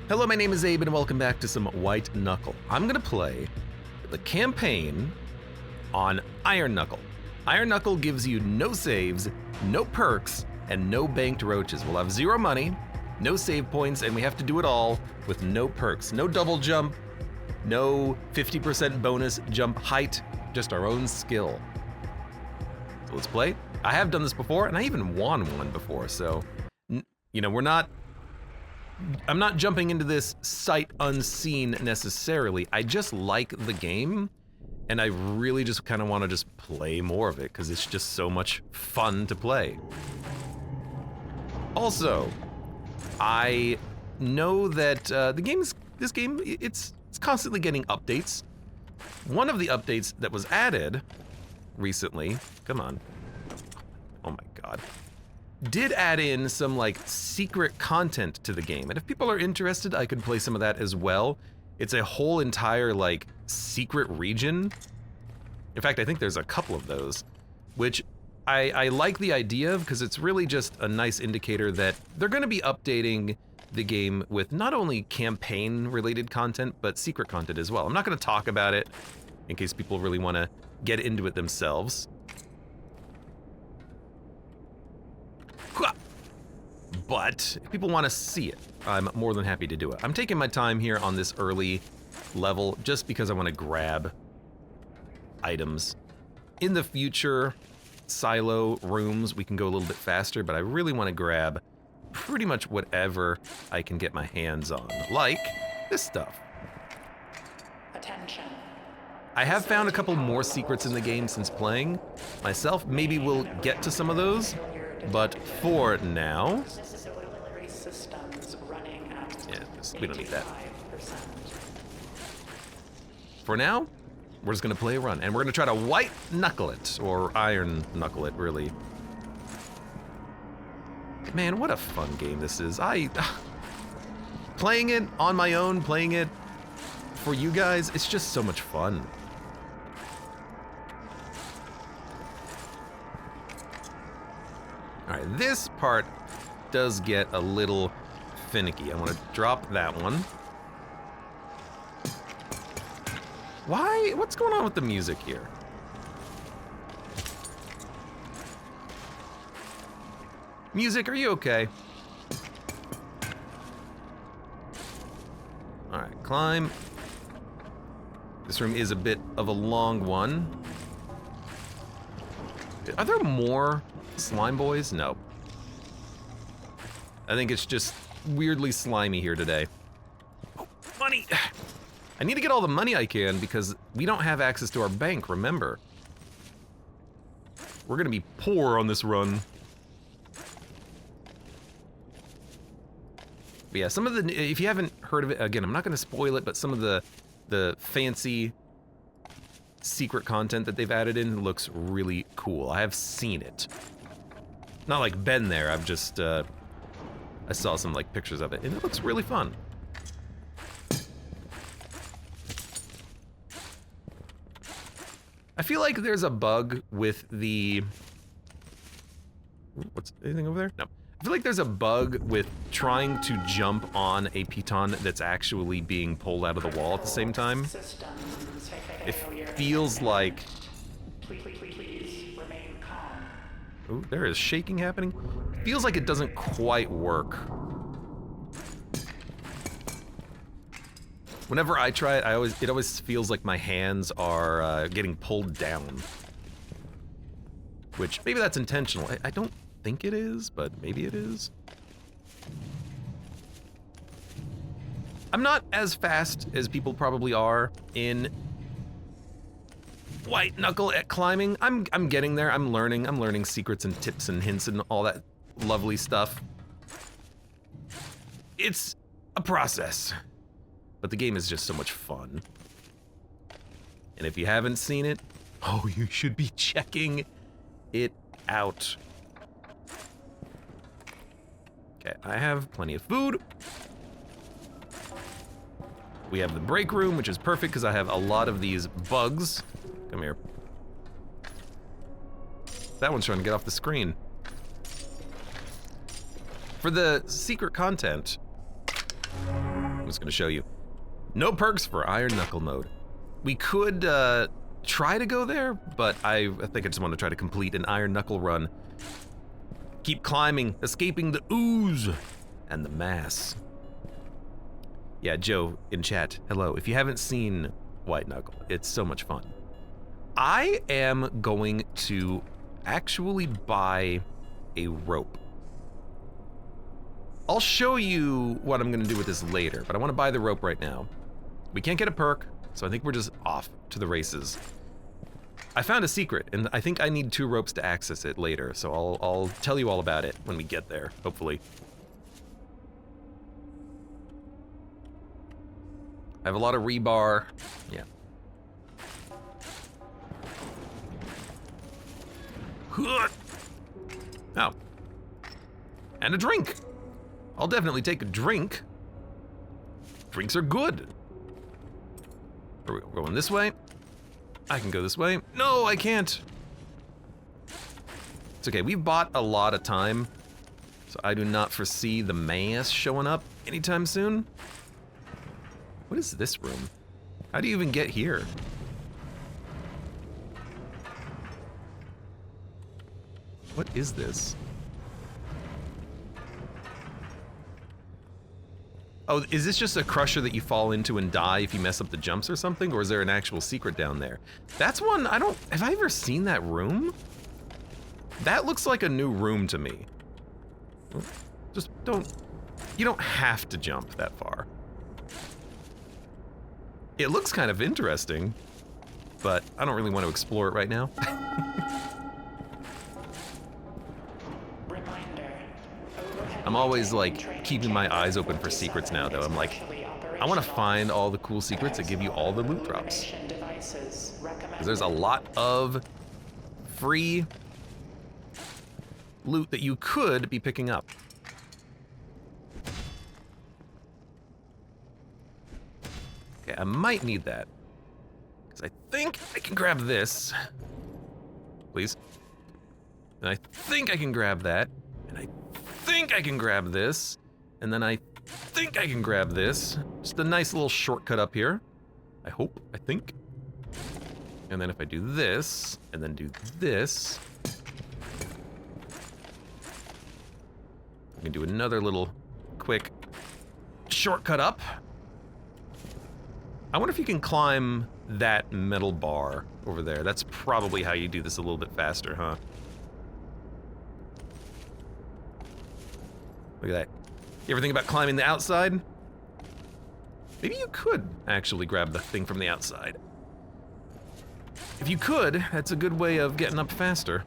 Hello, my name is Abe and welcome back to some White Knuckle. I'm gonna play the campaign on Iron Knuckle. Iron Knuckle gives you no saves, no perks, and no banked roaches. We'll have 0 money, no save points, and we have to do it all with no perks. No double jump, no 50% bonus jump height, just our own skill. So let's play. I have done this before, and I even won one before, so, you know, I'm not jumping into this sight unseen necessarily. I just like the game, and I really just kind of want to just play more of it because it's just so much fun to play. Also, I know that this game, it's constantly getting updates. One of the updates that was added recently, come on, oh my god, did add in some like secret content to the game, and if people are interested, I could play some of that as well. It's a whole entire like secret region. In fact, I think there's a couple of those, which I like the idea of because it's really just a nice indicator that they're going to be updating the game with not only campaign related content, but secret content as well. I'm not going to talk about it in case people really want to get into it themselves. But if people want to see it, I'm more than happy to do it. I'm taking my time here on this early level just because I want to grab items. In the future silo rooms, we can go a little bit faster, but I really want to grab pretty much whatever I can get my hands on, like this stuff. Attention. I have found a couple more secrets in the game since playing myself. Maybe we'll get to some of those, but for now, we don't need that. For now, we're just gonna play a run, and we're gonna try to white knuckle it, or iron knuckle it, really. Man, what a fun game this is. Playing it on my own, playing it for you guys, it's just so much fun. All right, this part does get a little finicky. I want to drop that one. Why? What's going on with the music here? Music, are you okay? All right, climb. This room is a bit of a long one. Are there more slime boys? No. I think it's just weirdly slimy here today. Oh, money! I need to get all the money I can because we don't have access to our bank, remember. We're gonna be poor on this run. But yeah, some of the, if you haven't heard of it, again, I'm not gonna spoil it, but some of the fancy secret content that they've added in looks really cool. I have seen it. Not like been there, I've just, I saw some like pictures of it, and it looks really fun. I feel like there's a bug with the... What's anything over there? No. I feel like there's a bug with trying to jump on a piton that's actually being pulled out of the wall at the same time. It feels like... Oh, there is shaking happening. It feels like it doesn't quite work. Whenever I try it, it always feels like my hands are getting pulled down. Which, maybe that's intentional. I don't think it is, but maybe it is. I'm not as fast as people probably are in white knuckle at climbing. I'm getting there. I'm learning secrets and tips and hints and all that lovely stuff. It's a process, but the game is just so much fun. And if you haven't seen it, oh, you should be checking it out. Okay, I have plenty of food. We have the break room, which is perfect because I have a lot of these bugs. Come here. That one's trying to get off the screen. For the secret content, just gonna show you. No perks for Iron Knuckle mode. We could try to go there, but I think I just want to try to complete an Iron Knuckle run. Keep climbing, escaping the ooze and the mass. Yeah, Joe in chat, hello. If you haven't seen White Knuckle, it's so much fun. I am going to actually buy a rope. I'll show you what I'm gonna do with this later, but I wanna buy the rope right now. We can't get a perk, so I think we're just off to the races. I found a secret, and I think I need 2 ropes to access it later, so I'll tell you all about it when we get there, hopefully. I have a lot of rebar, yeah. Oh. And a drink. I'll definitely take a drink. Drinks are good. Are we going this way? I can go this way. No, I can't. It's okay, we've bought a lot of time, so I do not foresee the mass showing up anytime soon. What is this room? How do you even get here? What is this? Oh, is this just a crusher that you fall into and die if you mess up the jumps or something? Or is there an actual secret down there? That's one, have I ever seen that room? That looks like a new room to me. Just you don't have to jump that far. It looks kind of interesting, but I don't really want to explore it right now. I'm always like keeping my eyes open for secrets now though. I'm like, I want to find all the cool secrets that give you all the loot drops. Because there's a lot of free loot that you could be picking up. Okay, I might need that. Because I think I can grab this. Please. And I think I can grab that. And I think I can grab this. And then I think I can grab this. Just a nice little shortcut up here. I hope, I think. And then if I do this, and then do this, I can do another little quick shortcut up. I wonder if you can climb that metal bar over there. That's probably how you do this a little bit faster, huh? Look at that. You ever think about climbing the outside? Maybe you could actually grab the thing from the outside. If you could, that's a good way of getting up faster.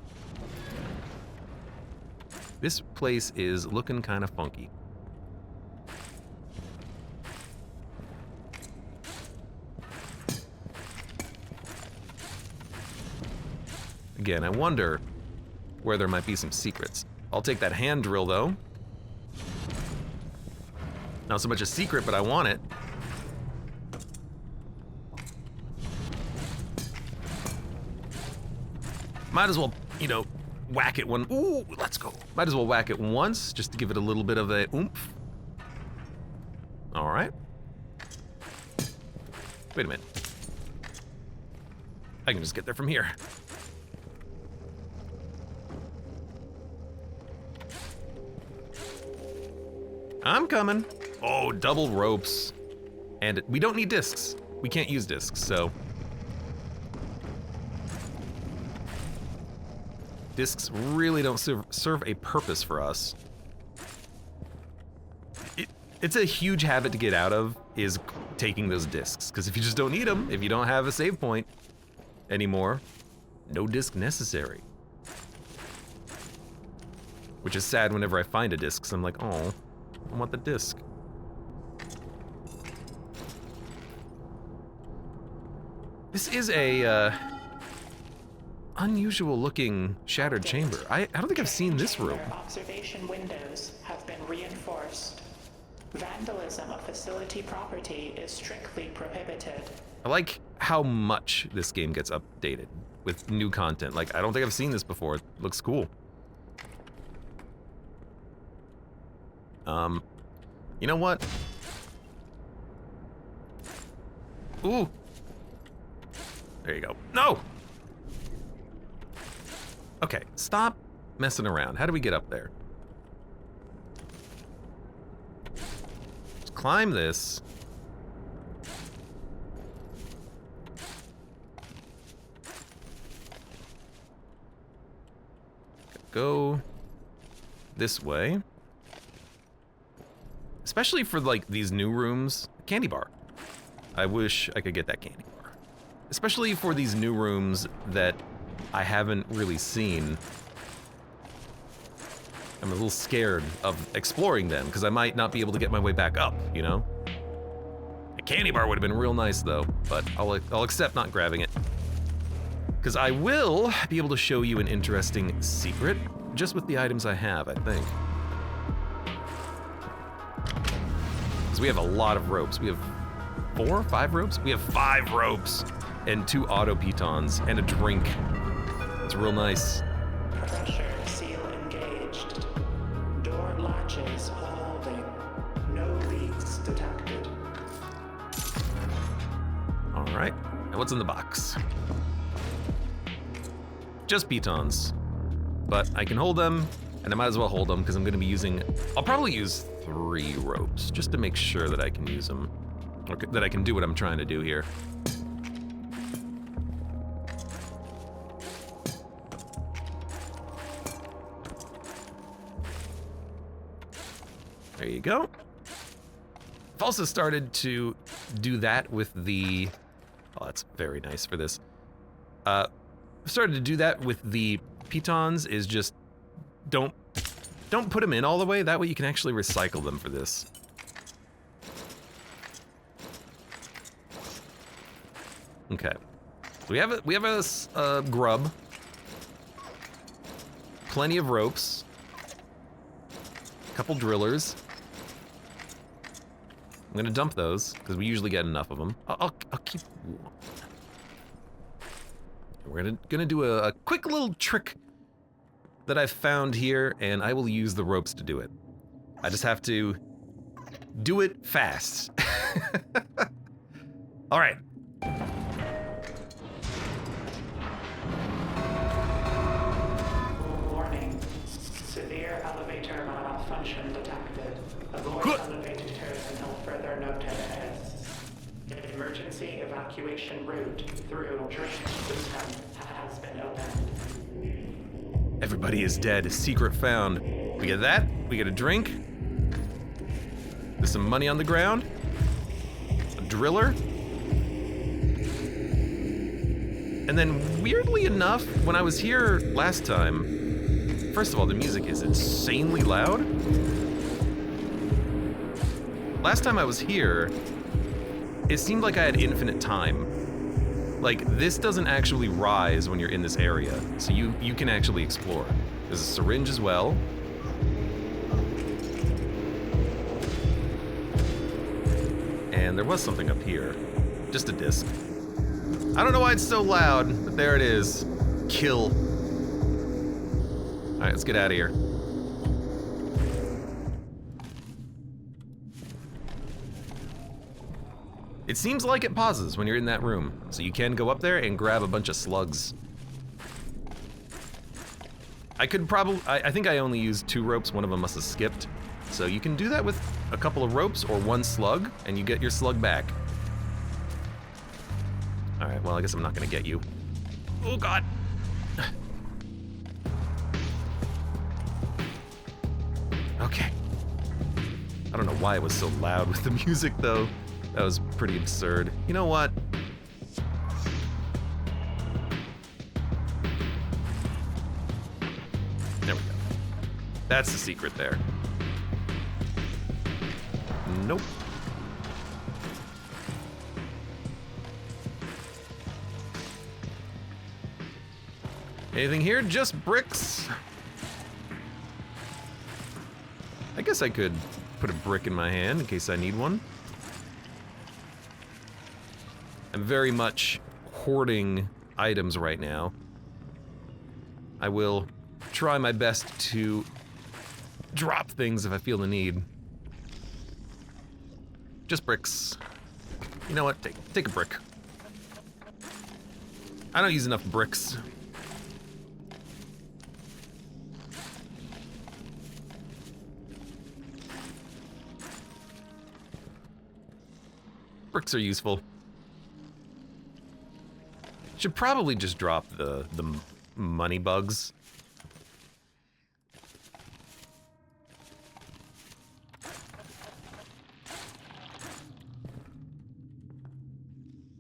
This place is looking kind of funky. Again, I wonder where there might be some secrets. I'll take that hand drill though. Not so much a secret, but I want it. Might as well, you know, whack it one. Ooh, let's go. Might as well whack it once just to give it a little bit of a oomph. All right. Wait a minute. I can just get there from here. I'm coming. Oh, double ropes. And we don't need discs. We can't use discs, so. Discs really don't serve a purpose for us. It's a huge habit to get out of, is taking those discs. Because if you just don't need them, if you don't have a save point anymore, no disc necessary. Which is sad whenever I find a disc, because I'm like, oh, I want the disc. This is a unusual looking shattered chamber. I don't think I've seen this room. Observation windows have been reinforced. Vandalism of facility property is strictly prohibited. I like how much this game gets updated with new content. Like, I don't think I've seen this before. It looks cool. You know what? Ooh. There you go. No! Okay, stop messing around. How do we get up there? Let's climb this. Go this way. Especially for like these new rooms. Candy bar. I wish I could get that candy bar. Especially for these new rooms that I haven't really seen. I'm a little scared of exploring them because I might not be able to get my way back up, you know? A candy bar would have been real nice though, but I'll accept not grabbing it. Because I will be able to show you an interesting secret just with the items I have, I think. Because we have a lot of ropes. We have 4, 5 ropes? We have 5 ropes and 2 auto pitons and a drink. It's real nice. Pressure seal engaged. Door latches holding. No leaks detected. All right, and what's in the box? Just pitons, but I can hold them, and I might as well hold them because I'm gonna be using, I'll probably use 3 ropes just to make sure that I can use them, or that I can do what I'm trying to do here. There you go. I've also started to do that with the, oh, that's very nice for this. Started to do that with the pitons is just don't put them in all the way. That way you can actually recycle them for this. Okay, we have a grub, plenty of ropes, a couple drillers. I'm gonna dump those because we usually get enough of them. I'll keep one. We're gonna do a quick little trick that I've found here, and I will use the ropes to do it. I just have to do it fast. All right. Warning. Severe elevator malfunction detected. Avoid elevators until further notice. Emergency evacuation route through drainage system has been opened. Everybody is dead. Secret found. We get that. We get a drink. There's some money on the ground. A driller. And then, weirdly enough, when I was here last time, first of all, the music is insanely loud. Last time I was here, it seemed like I had infinite time. Like, this doesn't actually rise when you're in this area, so you can actually explore. There's a syringe as well. And there was something up here. Just a disc. I don't know why it's so loud, but there it is. Kill. All right, let's get out of here. It seems like it pauses when you're in that room, so you can go up there and grab a bunch of slugs. I think I only used 2 ropes, one of them must have skipped. So you can do that with a couple of ropes or 1 slug, and you get your slug back. All right, well, I guess I'm not gonna get you. Oh God. Okay. I don't know why it was so loud with the music though. That was pretty absurd. You know what? There we go. That's the secret there. Nope. Anything here? Just bricks. I guess I could put a brick in my hand in case I need one. I'm very much hoarding items right now. I will try my best to drop things if I feel the need. Just bricks. You know what? Take a brick. I don't use enough bricks. Bricks are useful. Should probably just drop the money bugs.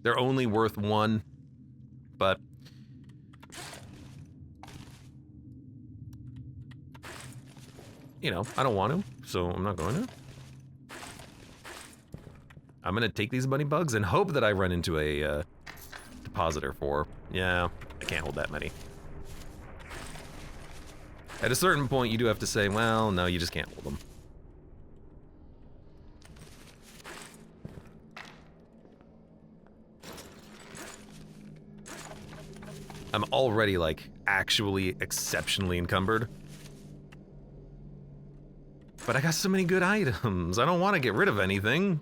They're only worth 1, but you know, I don't want to, so I'm not going to. I'm gonna take these money bugs and hope that I run into a depositor for. Yeah, I can't hold that many. At a certain point, you do have to say, well, no, you just can't hold them. I'm already, like, actually exceptionally encumbered. But I got so many good items. I don't want to get rid of anything.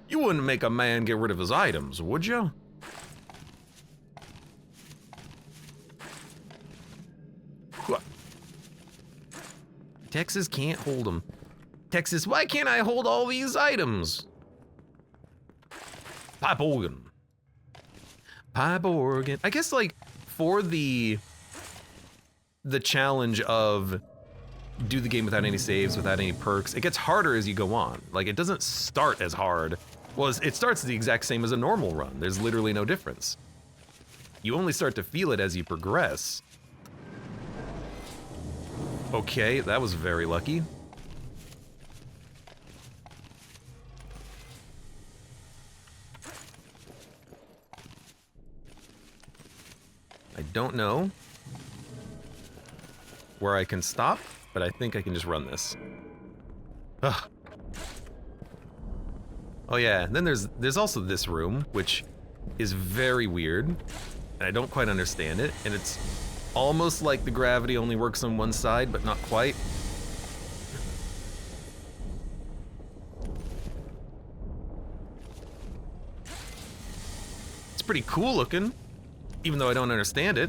You wouldn't make a man get rid of his items, would you? Texas can't hold them. Texas, why can't I hold all these items? Pipe organ. Pipe organ. I guess, like, for the challenge of do the game without any saves, without any perks, it gets harder as you go on. Like, it doesn't start as hard. Well, it starts the exact same as a normal run. There's literally no difference. You only start to feel it as you progress. Okay, that was very lucky. I don't know where I can stop, but I think I can just run this. Ugh. Oh yeah, and then there's also this room, which is very weird, and I don't quite understand it, and it's almost like the gravity only works on one side, but not quite. It's pretty cool looking, even though I don't understand it.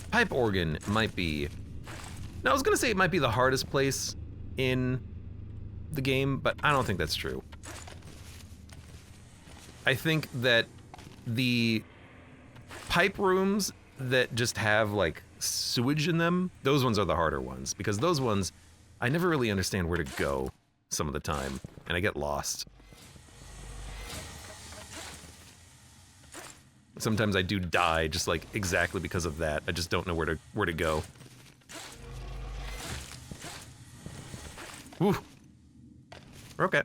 Pipe organ might be... No, I was gonna say it might be the hardest place in the game, but I don't think that's true. I think that the pipe rooms that just have, like, sewage in them, those ones are the harder ones, because those ones, I never really understand where to go some of the time, and I get lost. Sometimes I do die just, like, exactly because of that. I just don't know where to go. Woo. Okay.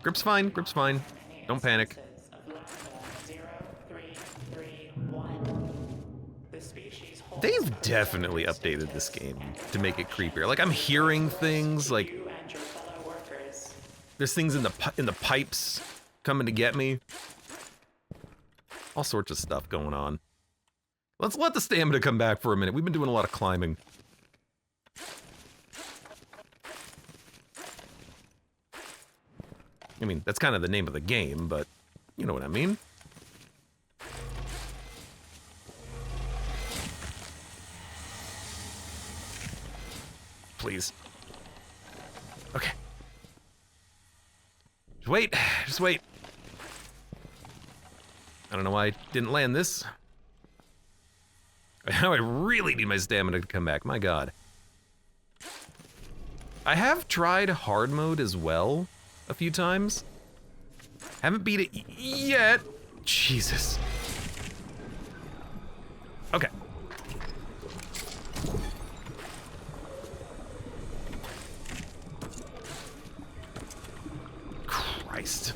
Grip's fine, grip's fine. Don't panic. They've definitely updated this game to make it creepier. Like, I'm hearing things, like there's things in the pipes coming to get me. All sorts of stuff going on. Let's let the stamina come back for a minute. We've been doing a lot of climbing. I mean, that's kind of the name of the game, but you know what I mean. Please. Okay. Just wait. Just wait. I don't know why I didn't land this. Now I really need my stamina to come back. My God. I have tried hard mode as well a few times. Haven't beat it yet. Jesus. Okay. Christ.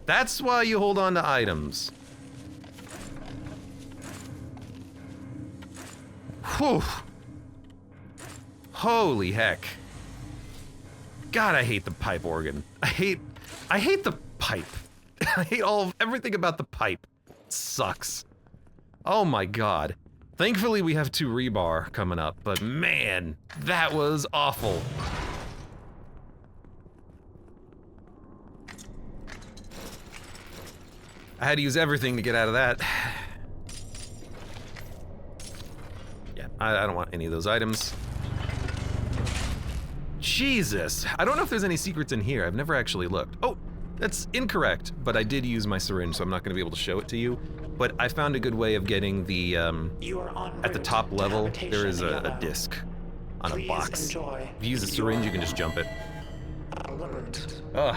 That's why you hold on to items. Whew. Holy heck. God, I hate the pipe organ. I hate the pipe. I hate everything about the pipe. It sucks. Oh my God. Thankfully we have 2 rebar coming up, but man, that was awful. I had to use everything to get out of that. Yeah, I don't want any of those items. Jesus, I don't know if there's any secrets in here. I've never actually looked. Oh, that's incorrect, but I did use my syringe, so I'm not gonna be able to show it to you. But I found a good way of getting the, at the top level, there is a disc on a box. If you use a syringe, you can just jump it. Ugh.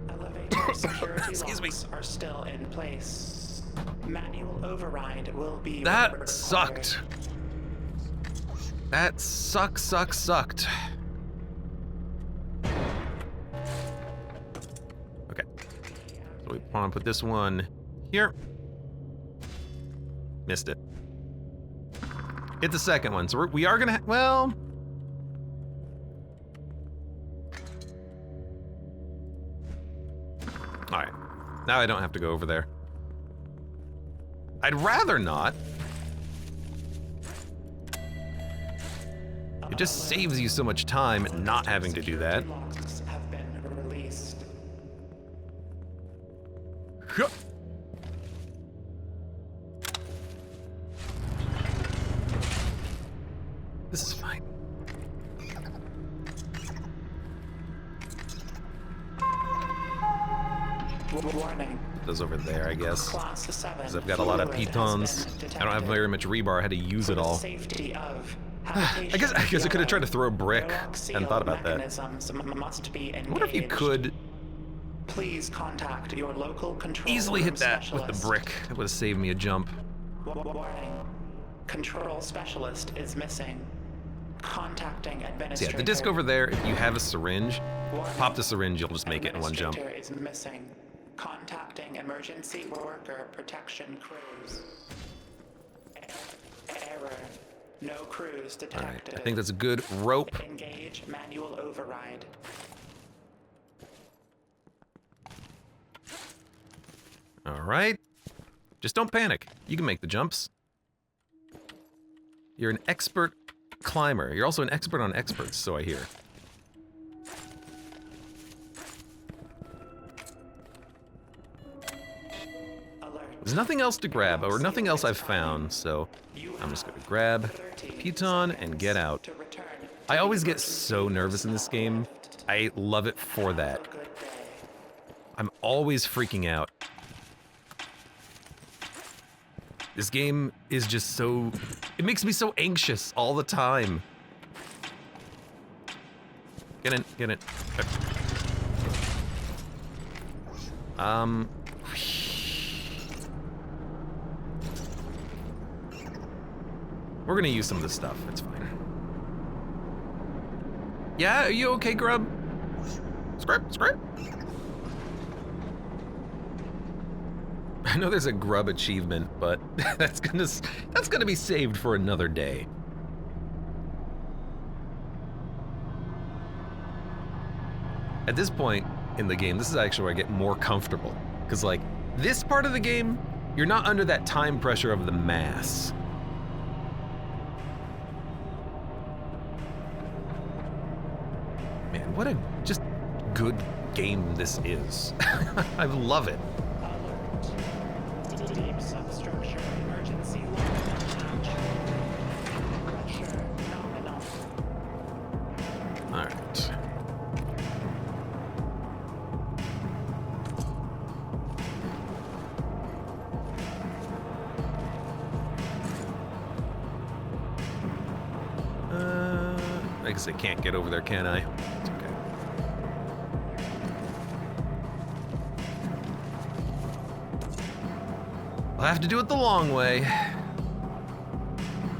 Elevator security Excuse me. locks are still in place. Manual override will be That required. sucked. That sucked. Okay. So we want to put this one here. Missed it. Hit the second one. So we are gonna, well. All right. Now I don't have to go over there. I'd rather not. It just saves you so much time not having to do that. Locks have been released. This is fine. Warning. Those over there, I guess. Class 7. Because I've got a lot of fluid has pitons. been I don't have detected. very much rebar. I had to use it all. Safety of I guess I could have tried to throw a brick and thought about that. Must be I wonder if you could Please contact your local control easily room hit that with the specialist. brick. It would have saved me a jump. Warning. Control specialist is missing. Contacting So administrator. yeah, the disc over there, if you have a syringe, Warning. pop the syringe, you'll just make it in one jump. Administrator is missing. Contacting emergency worker protection crews. Error. No crews All right, detected. I think that's a good rope. Engage manual override. All right. Just don't panic. You can make the jumps. You're an expert climber. You're also an expert on experts, so I hear. Alert. There's nothing else to grab, or nothing else I've found, so I'm just gonna grab a piton and get out. To return. I always get so nervous in this game. I love it for that. Good day. I'm always freaking out. This game is just so... It makes me so anxious all the time. Get in, get in. Okay. We're gonna use some of this stuff, it's fine. Yeah, are you okay, Grub? Scrap. I know there's a grub achievement, but that's gonna be saved for another day. At this point in the game, this is actually where I get more comfortable. Because like, this part of the game, you're not under that time pressure of the mass. Man, what a just good game this is. I love it. Alert. Deep substructure emergency lock hatch. Pressure nominal. All right. I guess I can't get over there, can I? It's okay. I'll have to do it the long way.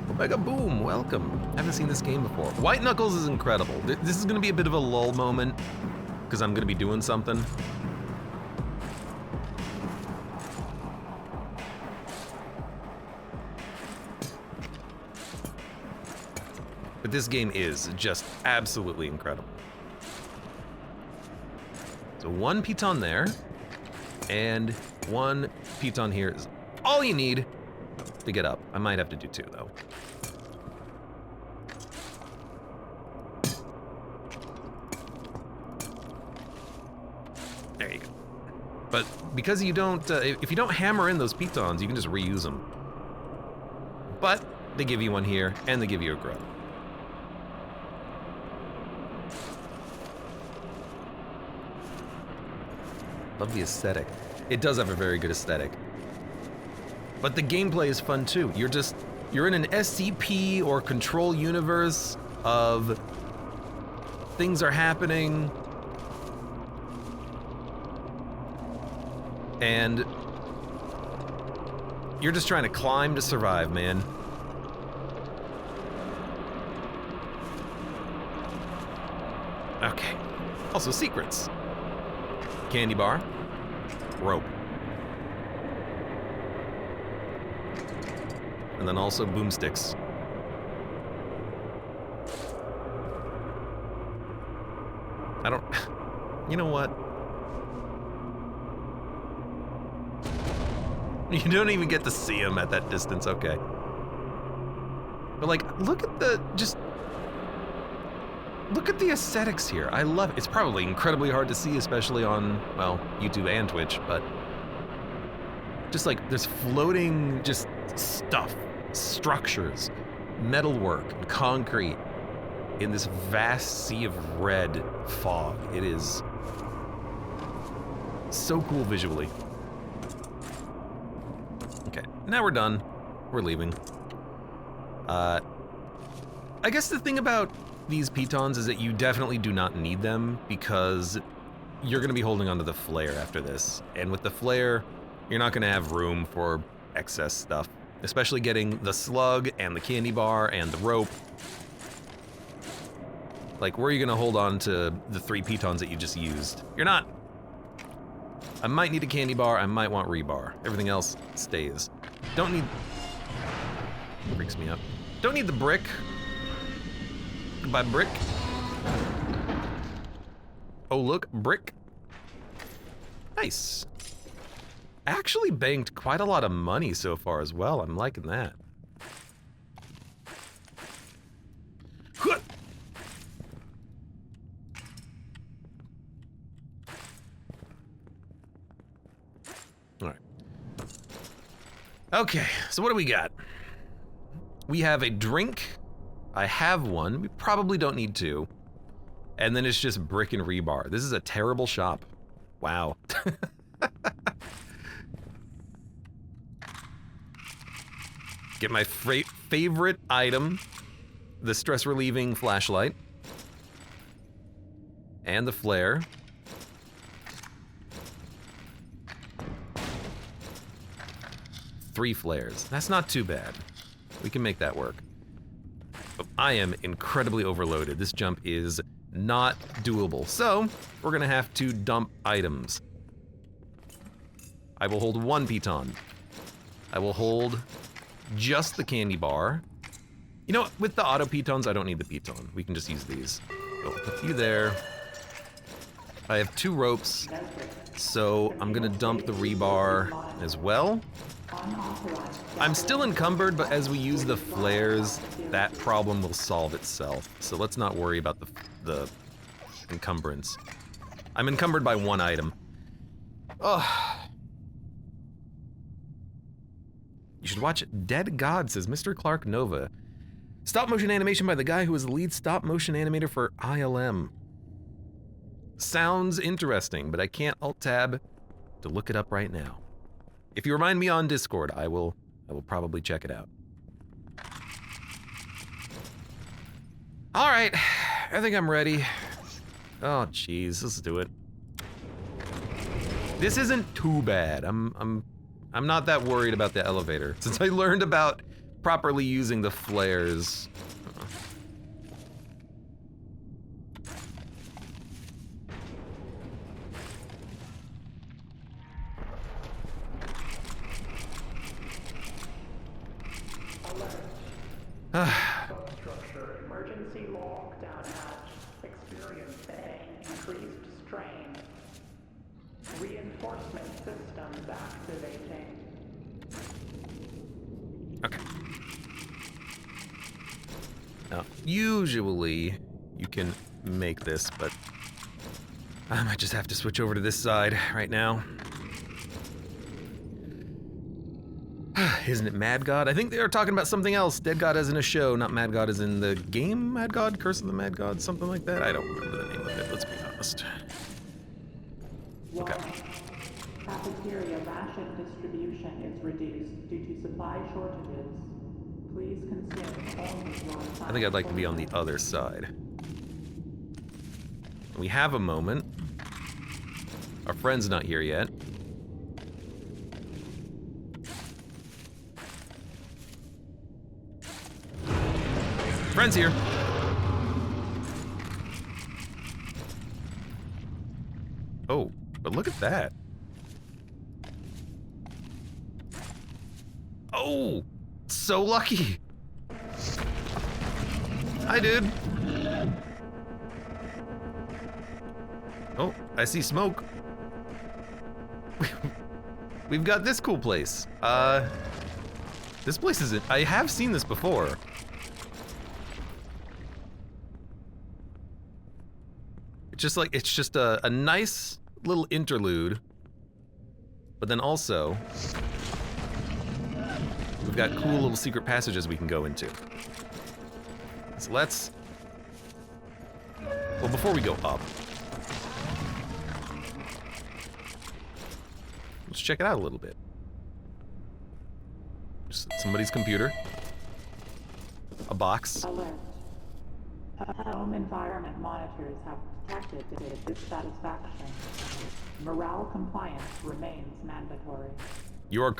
Omega Boom, welcome. Haven't seen this game before. White Knuckles is incredible. This is gonna be a bit of a lull moment, because I'm gonna be doing something. But this game is just absolutely incredible. So 1 piton there, and 1 piton here is all you need to get up. I might have to do 2 though. There you go. But because you don't, if you don't hammer in those pitons, you can just reuse them. But they give you 1 here, and they give you a grub. Love the aesthetic. It does have a very good aesthetic. But the gameplay is fun too. You're in an SCP or control universe of things are happening. And you're just trying to climb to survive, man. Okay. Also secrets. Candy bar. Rope. And then also boomsticks. I don't... You know what? You don't even get to see him at that distance, okay. But like, look at the, look at the aesthetics here. I love it. It's probably incredibly hard to see, especially on, well, YouTube and Twitch, but just like, there's floating just stuff, structures, metalwork, and concrete in this vast sea of red fog. It is so cool visually. Okay, now we're done. We're leaving. I guess the thing about these pitons is that you definitely do not need them because you're gonna be holding onto the flare after this. And with the flare, you're not gonna have room for excess stuff, especially getting the slug and the candy bar and the rope. Like, where are you gonna hold on to the 3 pitons that you just used? You're not. I might need a candy bar, I might want rebar. Everything else stays. Don't need... Freaks me up. Don't need the brick. Goodbye, brick. Oh, look, brick. Nice. Actually banked quite a lot of money so far as well. I'm liking that. All right. Okay, so what do we got? We have a drink. I have one. We probably don't need 2. And then it's just brick and rebar. This is a terrible shop. Wow. Get my favorite item, the stress-relieving flashlight. And the flare. Three flares. That's not too bad. We can make that work. But I am incredibly overloaded. This jump is not doable. So, we're gonna have to dump items. I will hold 1 piton. I will hold just the candy bar. You know what? With the auto pitons, I don't need the piton. We can just use these. I'll put you there. I have 2 ropes, so I'm gonna dump the rebar as well. I'm still encumbered, but as we use the flares, that problem will solve itself. So let's not worry about the encumbrance. I'm encumbered by 1 item. Ugh. You should watch Dead God, says Mr. Clark Nova. Stop motion animation by the guy who was the lead stop motion animator for ILM. Sounds interesting, but I can't alt-tab to look it up right now. If you remind me on Discord, I will probably check it out. All right, I think I'm ready. Oh, jeez, let's do it. This isn't too bad. I'm not that worried about the elevator since I learned about properly using the flares. Structure emergency lockdown hatch experiencing increased strain. Reinforcement systems activating. Okay. Now, usually you can make this, but I might just have to switch over to this side right now. Isn't it Mad God? I think they are talking about something else. Dead God as in a show, not Mad God as in the game Mad God? Curse of the Mad God? Something like that? I don't remember the name of it, let's be honest. Okay. Cafeteria ration distribution is reduced due to supply shortages. Please consume only your I think I'd like to be on the other side. We have a moment. Our friend's not here yet. Friend's here. Oh, but look at that. Oh, so lucky. Hi, dude. Oh, I see smoke. We've got this cool place. This place isn't, I have seen this before. It's just a nice little interlude, but then also, we've got cool little secret passages we can go into. So let's, well, before we go up, let's check it out a little bit. Just somebody's computer, a box. Alert. Home environment monitors have detected dissatisfaction. Morale compliance remains mandatory. You are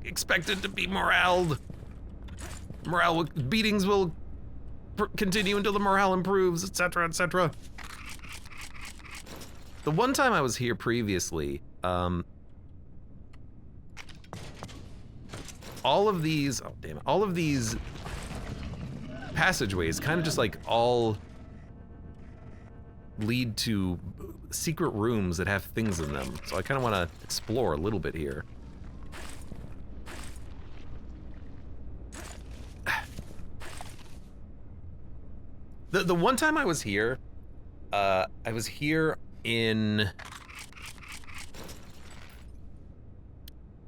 expected to be moraled. Beatings will continue until the morale improves, etc., etc. The one time I was here previously, all of these passageways kind of just like all lead to secret rooms that have things in them. So I kind of want to explore a little bit here. The one time I was here in,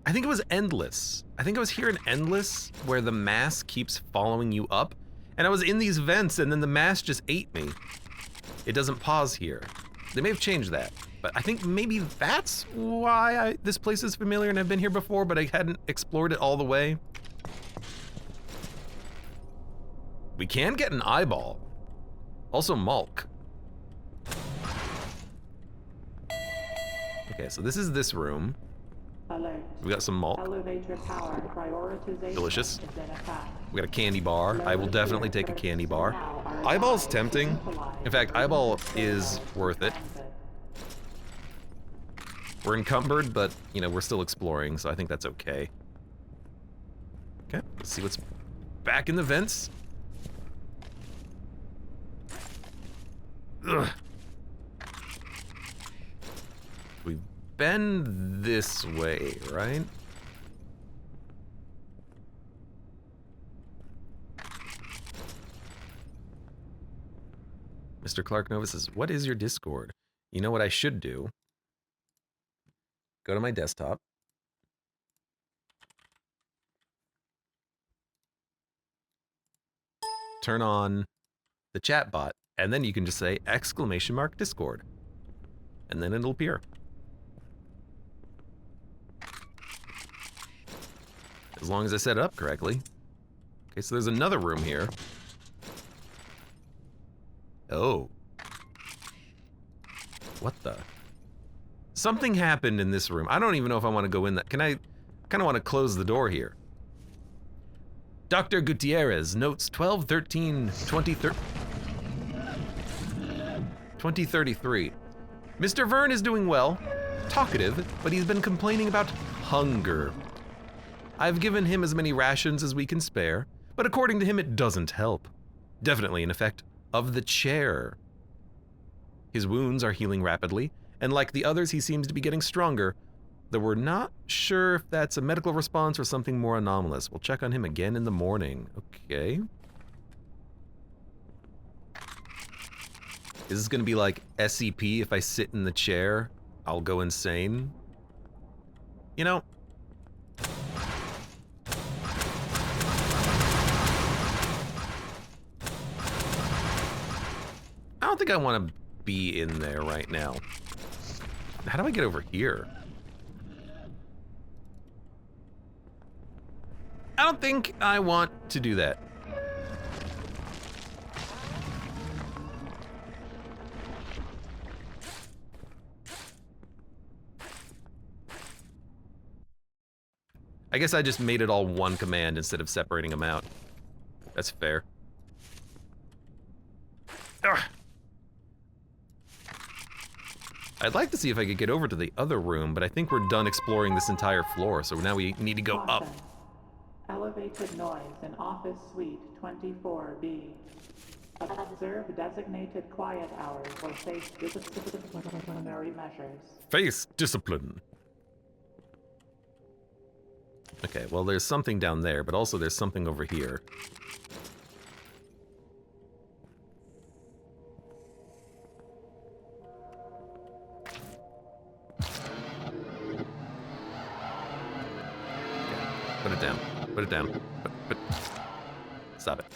I think it was Endless. I think I was here in Endless where the mass keeps following you up, and I was in these vents and then the mass just ate me. It doesn't pause here. They may have changed that, but I think maybe that's why this place is familiar and I've been here before, but I hadn't explored it all the way. We can get an eyeball. Also Malk. Okay, so this is this room. Alert. We got some Malk. Elevator power prioritization Delicious. is in effect. We got a candy bar. I will definitely take a candy bar. Eyeball's tempting. In fact, eyeball is worth it. We're encumbered, but, you know, we're still exploring, so I think that's okay. Okay, let's see what's back in the vents. Ugh. We've been this way, right? Mr. Clark Nova says, what is your Discord? You know what I should do? Go to my desktop. Turn on the chat bot, and then you can just say !Discord. And then it'll appear. As long as I set it up correctly. Okay, so there's another room here. Oh. What the? Something happened in this room. I don't even know if I want to go in that. Can I kind of want to close the door here. Dr. Gutierrez notes 2033. Mr. Vern is doing well, talkative, but he's been complaining about hunger. I've given him as many rations as we can spare, but according to him it doesn't help. Definitely an effect of the chair. His wounds are healing rapidly, and like the others, he seems to be getting stronger, though we're not sure if that's a medical response or something more anomalous. We'll check on him again in the morning. Okay. Is this gonna be like SCP? If I sit in the chair, I'll go insane? You know, I don't think I want to be in there right now. How do I get over here? I don't think I want to do that. I guess I just made it all one command instead of separating them out. That's fair. Ugh. I'd like to see if I could get over to the other room, but I think we're done exploring this entire floor, so now we need to go up. Elevated noise in office suite 24B. Observe designated quiet hours or face disciplinary measures. Face discipline. Okay, well there's something down there, but also there's something over here. Put it down. Put it down. Stop it.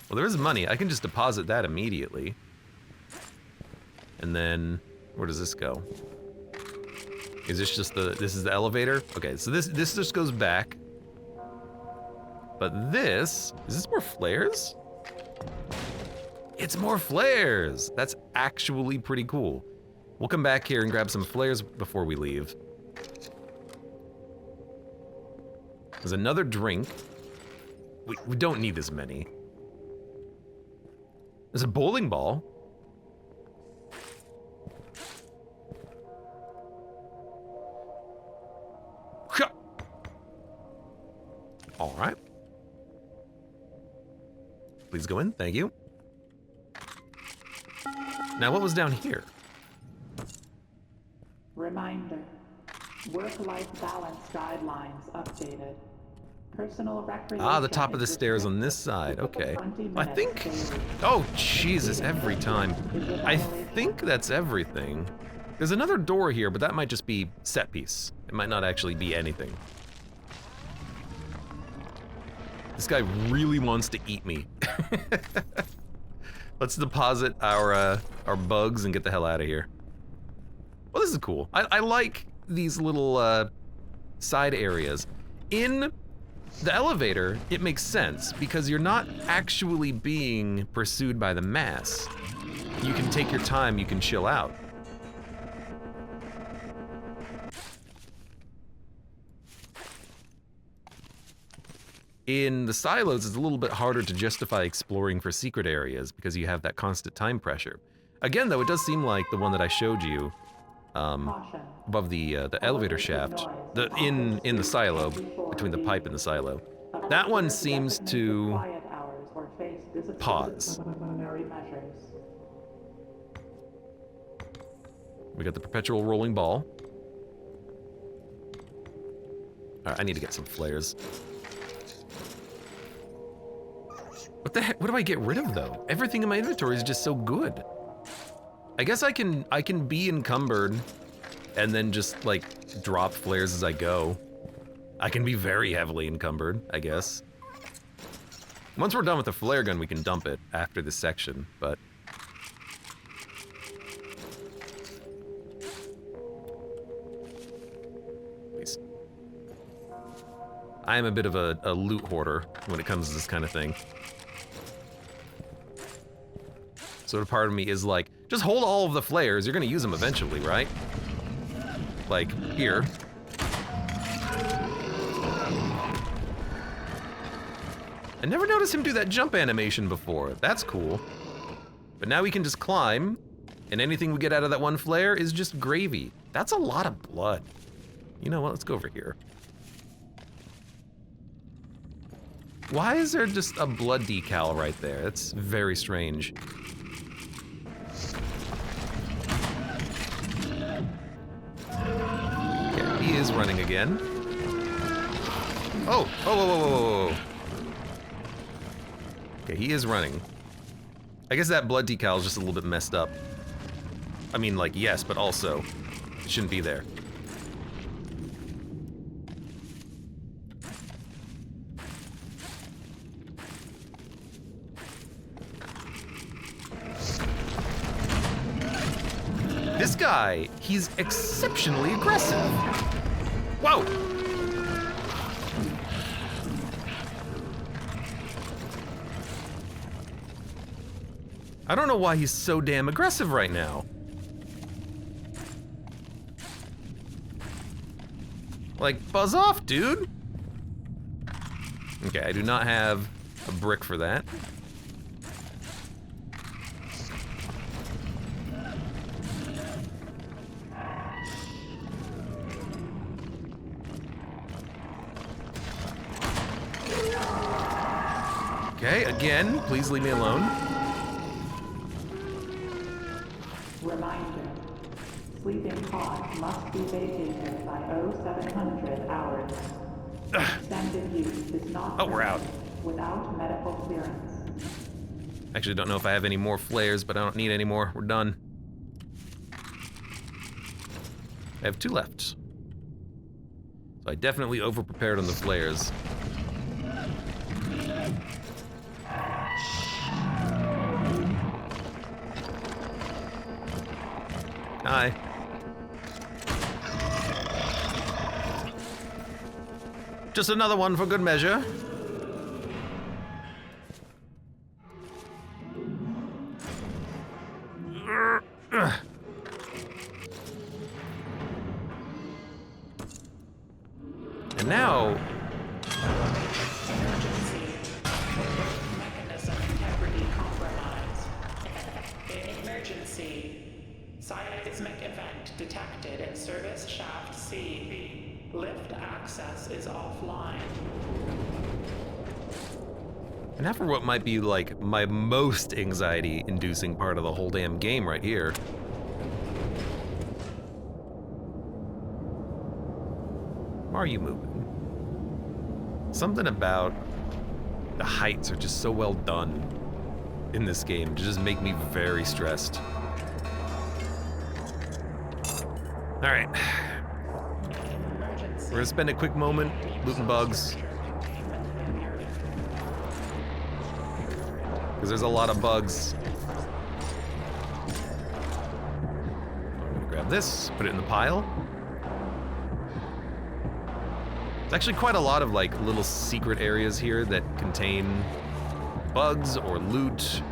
Well, there is money. I can just deposit that immediately. And then, where does this go? Is this just this is the elevator? Okay, so this just goes back. But is this more flares? It's more flares! That's actually pretty cool. We'll come back here and grab some flares before we leave. There's another drink. We don't need as many. There's a bowling ball. All right. Please go in, thank you. Now what was down here? Reminder. Work-life balance guidelines updated. Personal recreation. Ah, the top of the stairs on this side. Okay. I think... Oh, Jesus, every time. I think that's everything. There's another door here, but that might just be set piece. It might not actually be anything. This guy really wants to eat me. Let's deposit our bugs and get the hell out of here. Well, this is cool. I like these little side areas. In the elevator, it makes sense because you're not actually being pursued by the mass. You can take your time, you can chill out. In the silos, it's a little bit harder to justify exploring for secret areas because you have that constant time pressure. Again, though, it does seem like the one that I showed you above the elevator shaft, in the silo, between the pipe and the silo. That one seems to pause. We got the perpetual rolling ball. All right, I need to get some flares. What the heck? What do I get rid of though? Everything in my inventory is just so good. I guess I can be encumbered and then just like drop flares as I go. I can be very heavily encumbered, I guess. Once we're done with the flare gun, we can dump it after this section, but... Please. I am a bit of a loot hoarder when it comes to this kind of thing. So part of me is like, just hold all of the flares, you're gonna use them eventually, right? Like, here. I never noticed him do that jump animation before. That's cool. But now we can just climb, and anything we get out of that one flare is just gravy. That's a lot of blood. You know what, let's go over here. Why is there just a blood decal right there? That's very strange. Okay, he is running again. Oh, whoa, whoa, whoa, whoa, whoa. Okay, he is running. I guess that blood decal is just a little bit messed up. I mean, like, yes, but also, it shouldn't be there. This guy, he's exceptionally aggressive. Whoa! I don't know why he's so damn aggressive right now. Like, buzz off, dude. Okay, I do not have a brick for that. Okay, again, please leave me alone. Reminder. Sleeping pod must be vacated by 0700 hours. Extended use is not Oh, we're out. without medical clearance. Actually, don't know if I have any more flares, but I don't need any more. We're done. I have 2 left. So I definitely over-prepared on the flares. Hi. Just another one for good measure. And now... Emergency. Mechanism integrity compromised. Emergency. Seismic event detected in service shaft C. Lift access is offline. And now for what might be like my most anxiety-inducing part of the whole damn game right here. Why are you moving? Something about the heights are just so well done in this game to just make me very stressed. All right. We're gonna spend a quick moment looting bugs. Because there's a lot of bugs. I'm gonna grab this, put it in the pile. There's actually quite a lot of like little secret areas here that contain bugs or loot.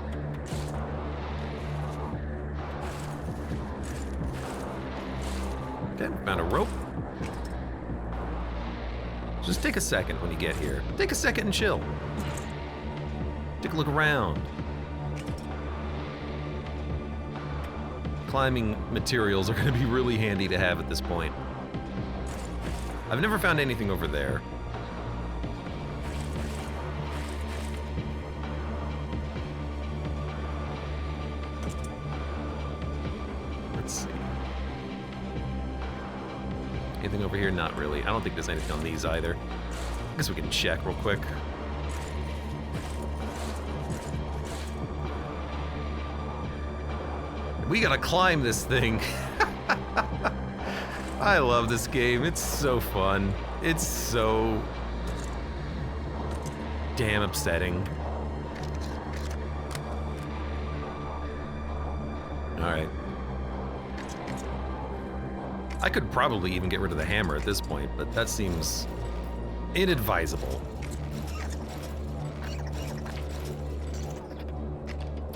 Okay, found a rope. Just take a second when you get here. Take a second and chill. Take a look around. Climbing materials are going to be really handy to have at this point. I've never found anything over there. Let's see. Anything over here? Not really. I don't think there's anything on these either. I guess we can check real quick. We gotta climb this thing. I love this game. It's so fun. It's so damn upsetting. All right. I could probably even get rid of the hammer at this point, but that seems inadvisable.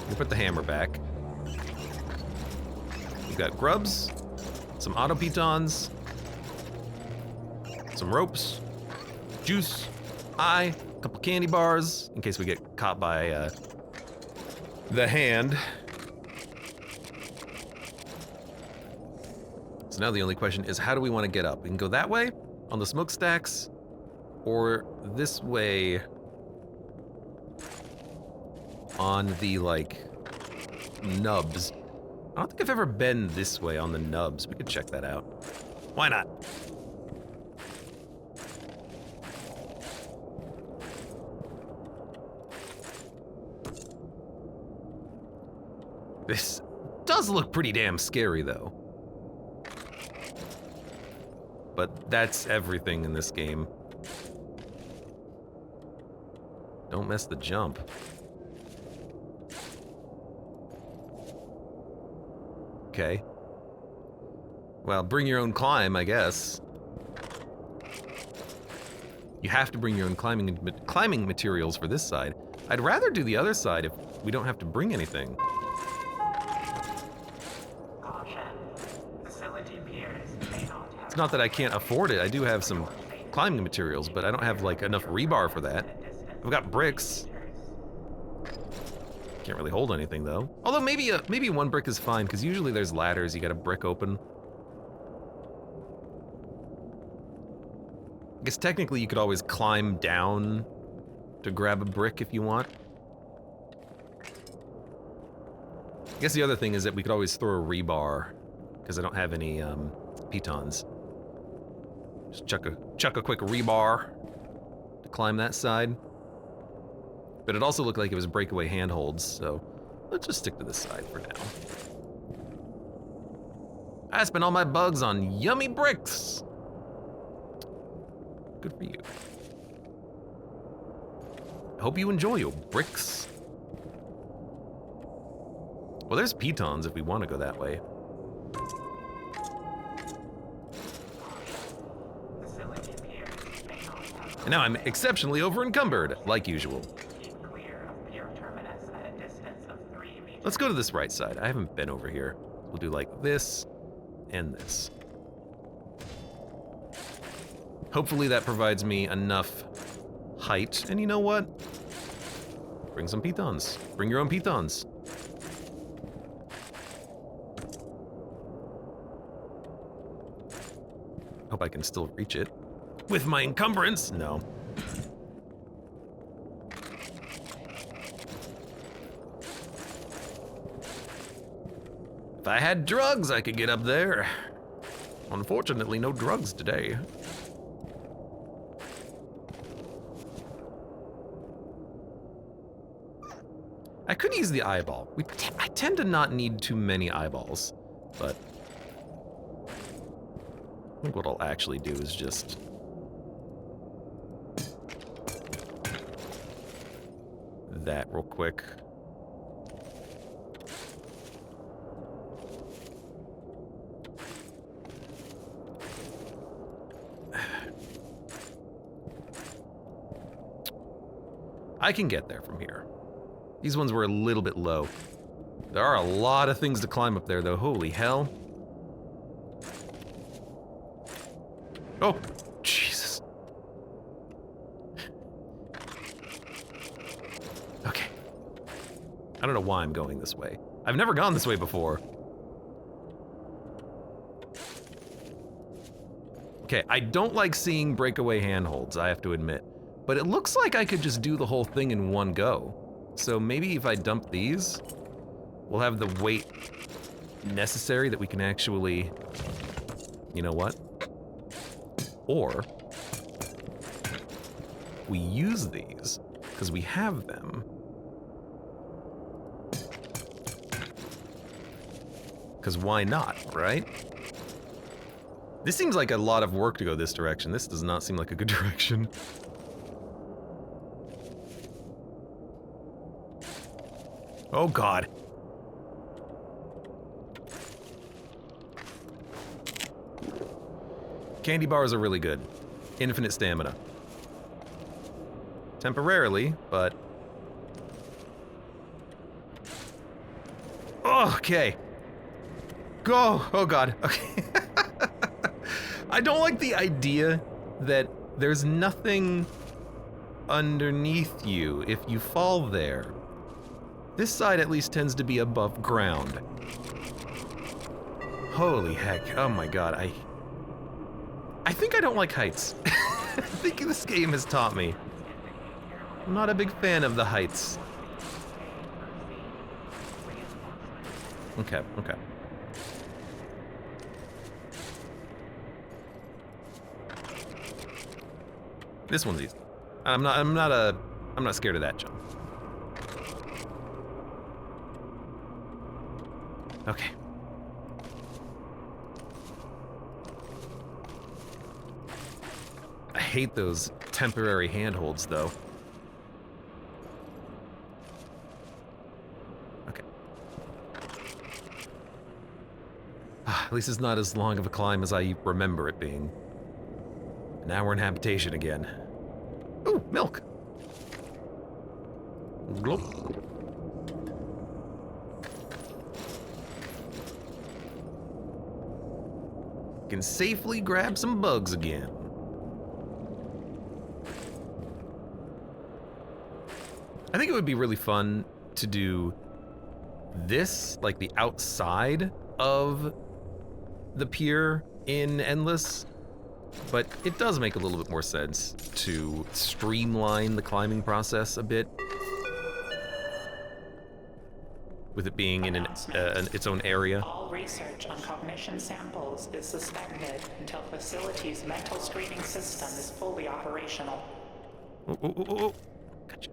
We put the hammer back. We've got grubs, some auto pitons, some ropes, juice, a couple candy bars in case we get caught by the hand. So now the only question is, how do we want to get up? We can go that way on the smokestacks, or this way on the, like, nubs. I don't think I've ever been this way on the nubs. We could check that out. Why not? This does look pretty damn scary, though. But that's everything in this game. Don't mess the jump. Okay. Well, bring your own climb, I guess. You have to bring your own climbing materials for this side. I'd rather do the other side if we don't have to bring anything. It's not that I can't afford it. I do have some climbing materials, but I don't have like enough rebar for that. I've got bricks. Can't really hold anything though. Although maybe one brick is fine, because usually there's ladders. You got a brick open. I guess technically you could always climb down to grab a brick if you want. I guess the other thing is that we could always throw a rebar, because I don't have any pitons. Just chuck a quick rebar to climb that side. But it also looked like it was breakaway handholds, so let's just stick to this side for now. I spent all my bugs on yummy bricks. Good for you. I hope you enjoy your bricks. Well, there's pitons if we want to go that way. And now I'm exceptionally over-encumbered, like usual. Let's go to this right side. I haven't been over here. We'll do like this and this. Hopefully that provides me enough height. And you know what? Bring some pitons. Bring your own pitons. Hope I can still reach it. With my encumbrance? No. If I had drugs, I could get up there. Unfortunately, no drugs today. I could use the eyeball. I tend to not need too many eyeballs, but I think what I'll actually do is just that real quick. I can get there from here. These ones were a little bit low. There are a lot of things to climb up there, though. Holy hell. Oh, Jesus. Okay. I don't know why I'm going this way. I've never gone this way before. Okay, I don't like seeing breakaway handholds, I have to admit. But it looks like I could just do the whole thing in one go. So maybe if I dump these, we'll have the weight necessary that we can actually, you know what? Or we use these because we have them. Because why not, right? This seems like a lot of work to go this direction. This does not seem like a good direction. Oh God. Candy bars are really good. Infinite stamina. Temporarily, but... Okay. Go! Oh God. Okay. I don't like the idea that there's nothing underneath you if you fall there. This side at least tends to be above ground. Holy heck, oh my God, I think I don't like heights. I think this game has taught me. I'm not a big fan of the heights. Okay, okay. This one's easy. I'm not scared of that jump. Okay. I hate those temporary handholds, though. Okay. At least it's not as long of a climb as I remember it being. Now we're in habitation again. Ooh, milk. Glop. Can safely grab some bugs again. I think it would be really fun to do this, like the outside of the pier in Endless, but it does make a little bit more sense to streamline the climbing process a bit, with it being in its own area. All research on cognition samples is suspended until facility's mental screening system is fully operational. Oh. Gotcha.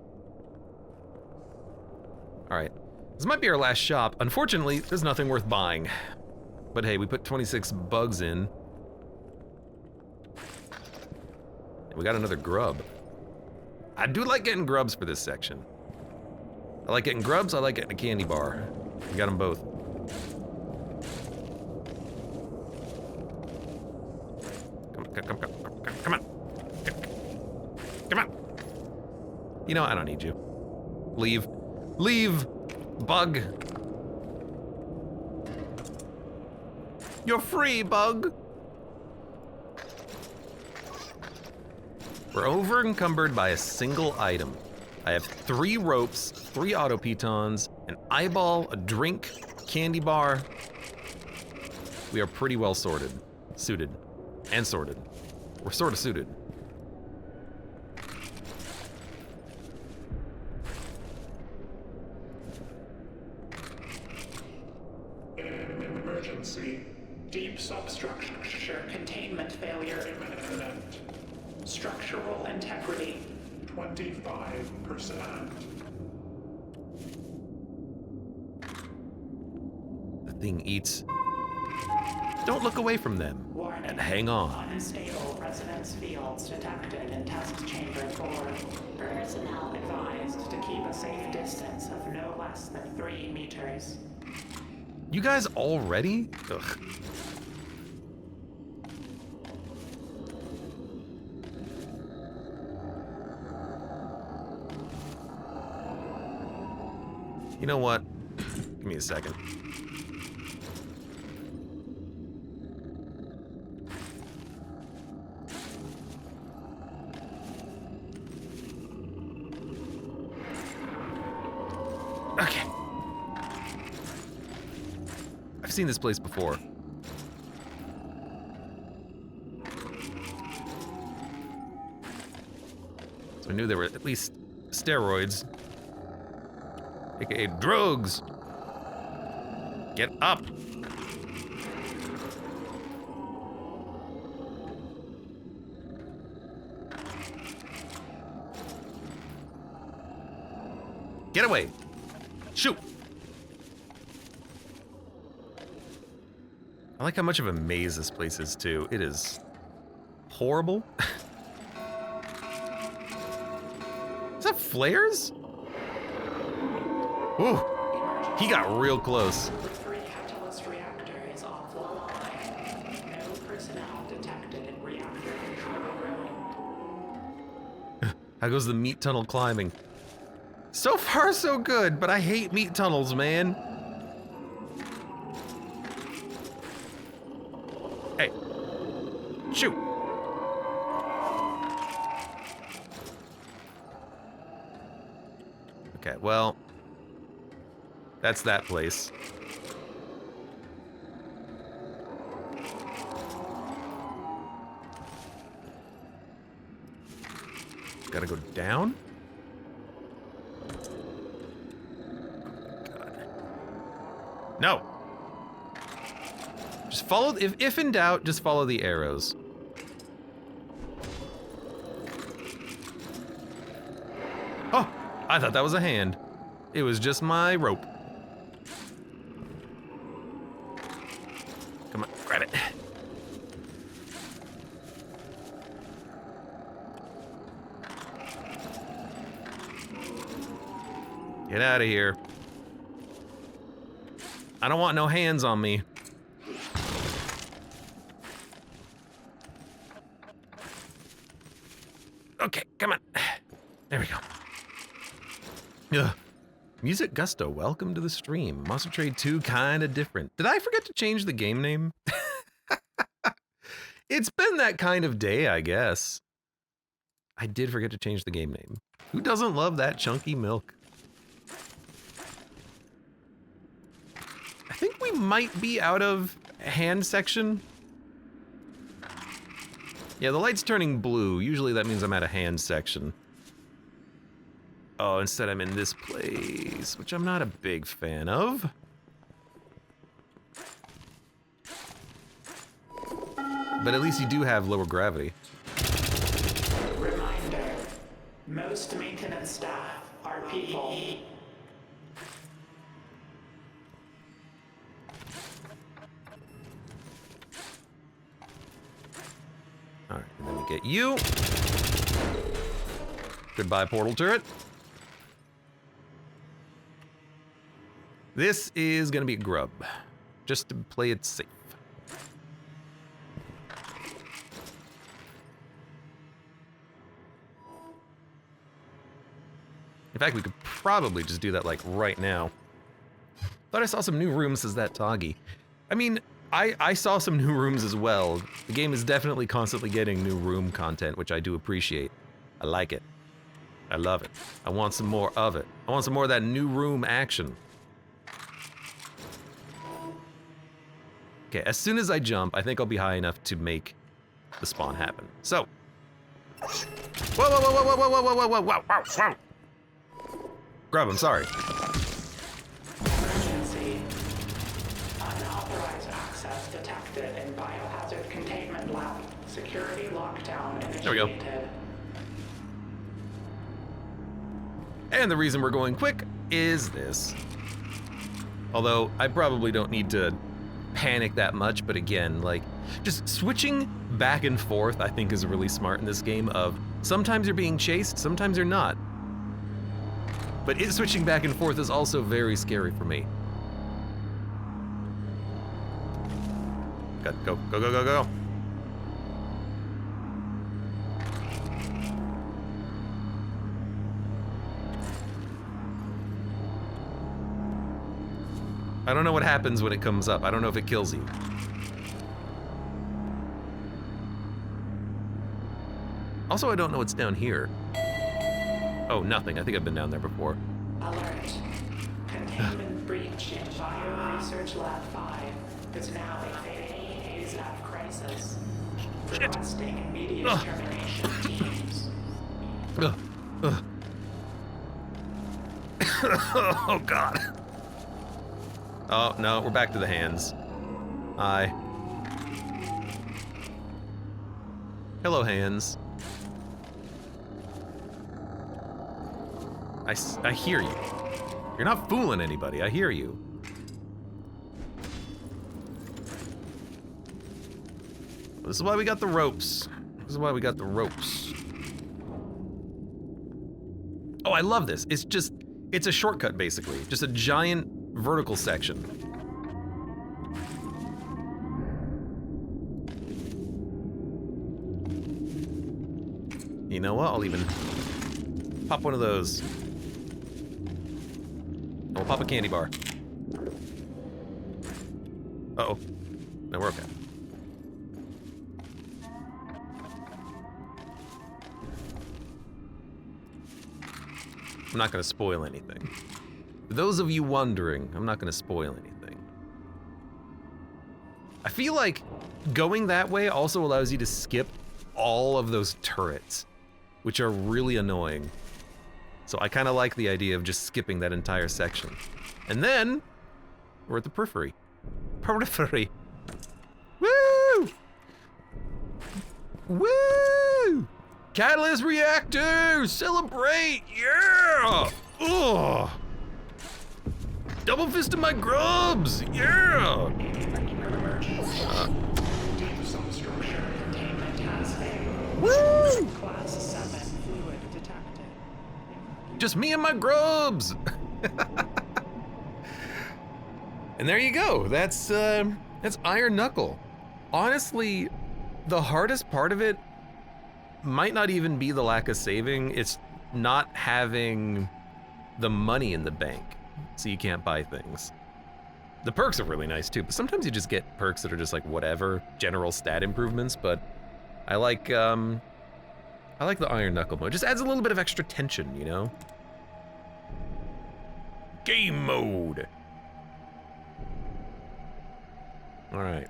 Alright. This might be our last shop. Unfortunately, there's nothing worth buying. But hey, we put 26 bugs in. And we got another grub. I do like getting grubs for this section. I like getting grubs, I like getting a candy bar. We got them both. Come on. Come on. You know, I don't need you. Leave. Leave, bug. You're free, bug. We're over encumbered by a single item. I have 3 ropes, 3 auto pitons, an eyeball, a drink, candy bar. We are pretty well suited, and sorted. We're sort of suited. Emergency. Deep substructure containment failure imminent. Structural integrity 25%. The thing eats. Don't look away from them. Warning. And hang on. Unstable resonance fields detected in test chamber 4. Personnel advised to keep a safe distance of no less than 3 meters. You guys already? Ugh. You know what? Give me a second. Okay. I've seen this place before. So I knew there were at least steroids. AKA drugs. Get up. Get away. Shoot. I like how much of a maze this place is, too. It is horrible. Is that flares? Ooh, he got real close. The 3 catalyst reactor is offline. No personnel detected in reactor control room. How goes the meat tunnel climbing? So far, so good, but I hate meat tunnels, man. Hey. Shoot. Okay, well, that's that place. Gotta go down? God. No. Just follow, if in doubt, just follow the arrows. Oh, I thought that was a hand. It was just my rope. Come on, grab it. Get out of here. I don't want no hands on me. Okay, come on. There we go. Ugh. Music Gusto, welcome to the stream. Monster Trade 2, kinda different. Did I forget to change the game name? It's been that kind of day, I guess. I did forget to change the game name. Who doesn't love that chunky milk? I think we might be out of hand section. Yeah, the light's turning blue. Usually that means I'm at a hand section. Oh, instead I'm in this place, which I'm not a big fan of. But at least you do have lower gravity. Reminder, most maintenance staff are people. Alright, and then we get you. Goodbye, portal turret. This is gonna be a grub, just to play it safe. In fact, we could probably just do that like right now. Thought I saw some new rooms, says that Toggy. I mean, I saw some new rooms as well. The game is definitely constantly getting new room content, which I do appreciate. I like it. I love it. I want some more of it. I want some more of that new room action. Okay, as soon as I jump, I think I'll be high enough to make the spawn happen. So. Whoa, whoa, whoa, whoa, whoa, whoa, whoa, whoa, whoa, whoa, whoa, whoa. Grub him, sorry. Emergency. Unauthorized access detected in biohazard containment lab. Security lockdown initiated. There we go. And the reason we're going quick is this. Although, I probably don't need to panic that much, but again, like, just switching back and forth I think is really smart in this game of sometimes you're being chased, sometimes you're not. But switching back and forth is also very scary for me. Got go, go, go, go, go. I don't know what happens when it comes up. I don't know if it kills you. Also, I don't know what's down here. Oh, nothing. I think I've been down there before. Alert. Containment breach in Bio Research Lab 5 is now a ASAP crisis. Requesting immediate termination teams. Oh, God. Oh, no, we're back to the hands. Hi. Hello, hands. I hear you. You're not fooling anybody, I hear you. This is why we got the ropes. This is why we got the ropes. Oh, I love this. It's a shortcut, basically. Just a giant vertical section. You know what? I'll even pop one of those. I'll pop a candy bar. Uh-oh. No, we're okay. I'm not gonna spoil anything. For those of you wondering, I'm not gonna spoil anything. I feel like going that way also allows you to skip all of those turrets, which are really annoying. So I kind of like the idea of just skipping that entire section. And then, Or at the periphery. Periphery. Woo! Woo! Catalyst reactor! Celebrate! Yeah! Ugh! Double fist of my grubs! Yeah! Woo! Class 7 fluid detected. Just me and my grubs! And there you go. That's Iron Knuckle. Honestly, the hardest part of it might not even be the lack of saving. It's not having the money in the bank, so you can't buy things. The perks are really nice too, but sometimes you just get perks that are just like whatever, general stat improvements, but I like the Iron Knuckle mode. It just adds a little bit of extra tension, you know? Game mode. All right.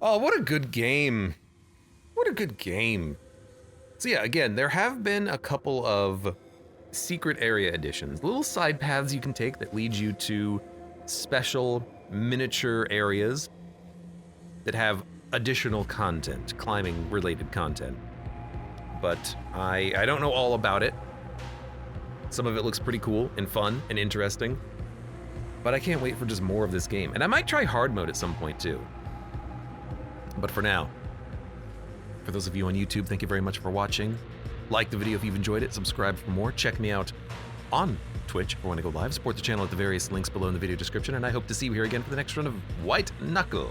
Oh, what a good game. What a good game. So yeah, again, there have been a couple of secret area additions, little side paths you can take that lead you to special miniature areas that have additional content, climbing related content. But I don't know all about it. Some of it looks pretty cool and fun and interesting, but I can't wait for just more of this game. And I might try hard mode at some point too. But for now, for those of you on YouTube, thank you very much for watching. Like the video if you've enjoyed it, subscribe for more. Check me out on Twitch for when I go live. Support the channel at the various links below in the video description, and I hope to see you here again for the next run of White Knuckle.